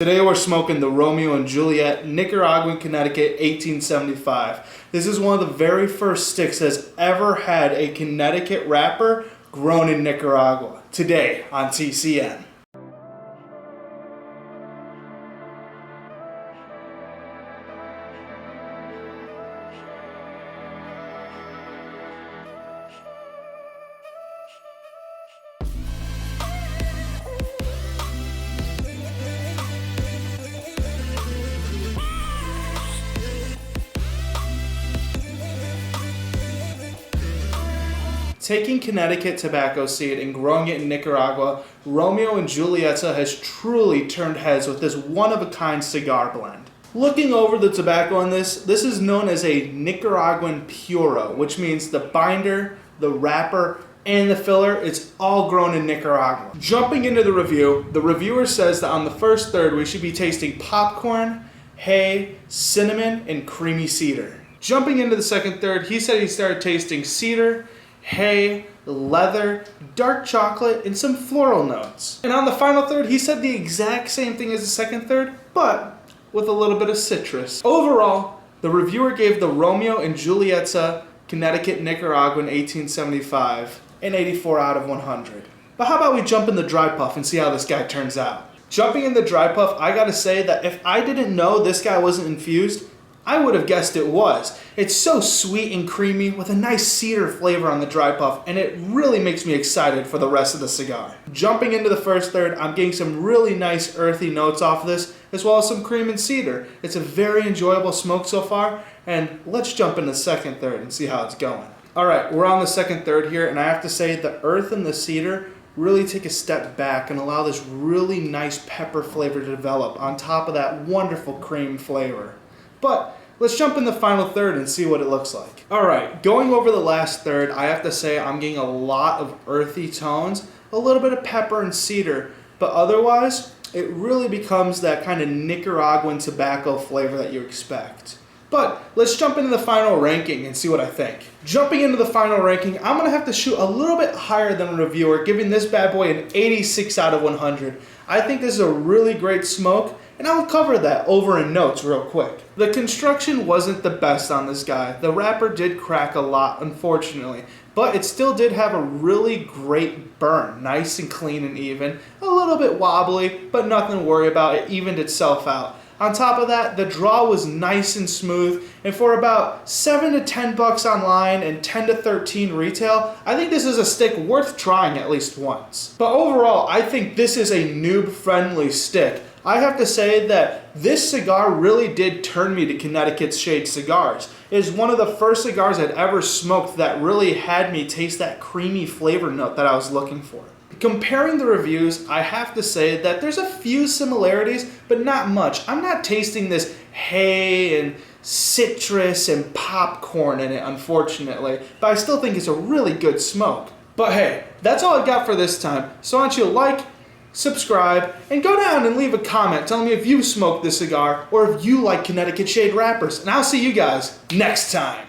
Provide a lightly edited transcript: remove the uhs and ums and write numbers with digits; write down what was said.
Today we're smoking the Romeo and Juliet, Nicaraguan, Connecticut, 1875. This is one of the very first sticks that's ever had a Connecticut wrapper grown in Nicaragua. Today on TCN. Taking Connecticut tobacco seed and growing it in Nicaragua, Romeo and Julieta has truly turned heads with this one-of-a-kind cigar blend. Looking over the tobacco on this is known as a Nicaraguan puro, which means the binder, the wrapper, and the filler, it's all grown in Nicaragua. Jumping into the review, the reviewer says that on the first third we should be tasting popcorn, hay, cinnamon, and creamy cedar. Jumping into the second third, he said he started tasting cedar, hay, leather, dark chocolate, and some floral notes. And on the final third, he said the exact same thing as the second third, but with a little bit of citrus. Overall, the reviewer gave the Romeo and Julieta Connecticut Nicaraguan 1875 an 84 out of 100. But how about we jump in the dry puff and see how this guy turns out? Jumping in the dry puff, I gotta say that if I didn't know this guy wasn't infused, I would have guessed it was. It's so sweet and creamy with a nice cedar flavor on the dry puff, and it really makes me excited for the rest of the cigar. Jumping into the first third, I'm getting some really nice earthy notes off this, as well as some cream and cedar. It's a very enjoyable smoke so far, and let's jump into the second third and see how it's going. Alright, we're on the second third here, and I have to say the earth and the cedar really take a step back and allow this really nice pepper flavor to develop on top of that wonderful cream flavor. But let's jump in the final third and see what it looks like. Alright, going over the last third, I have to say I'm getting a lot of earthy tones, a little bit of pepper and cedar, but otherwise, it really becomes that kind of Nicaraguan tobacco flavor that you expect. But let's jump into the final ranking and see what I think. Jumping into the final ranking, I'm going to have to shoot a little bit higher than the reviewer, giving this bad boy an 86 out of 100. I think this is a really great smoke, and I'll cover that over in notes real quick. The construction wasn't the best on this guy. The wrapper did crack a lot, unfortunately, but it still did have a really great burn, nice and clean and even. A little bit wobbly, but nothing to worry about, it evened itself out. On top of that, the draw was nice and smooth, and for about $7 to $10 online and $10 to $13 retail, I think this is a stick worth trying at least once. But overall, I think this is a noob-friendly stick. I have to say that this cigar really did turn me to Connecticut's Shade cigars. It is one of the first cigars I'd ever smoked that really had me taste that creamy flavor note that I was looking for. Comparing the reviews, I have to say that there's a few similarities, but not much. I'm not tasting this hay and citrus and popcorn in it, unfortunately, but I still think it's a really good smoke. But hey, that's all I got for this time, so why don't you like, subscribe, and go down and leave a comment telling me if you smoked this cigar or if you like Connecticut Shade wrappers, and I'll see you guys next time.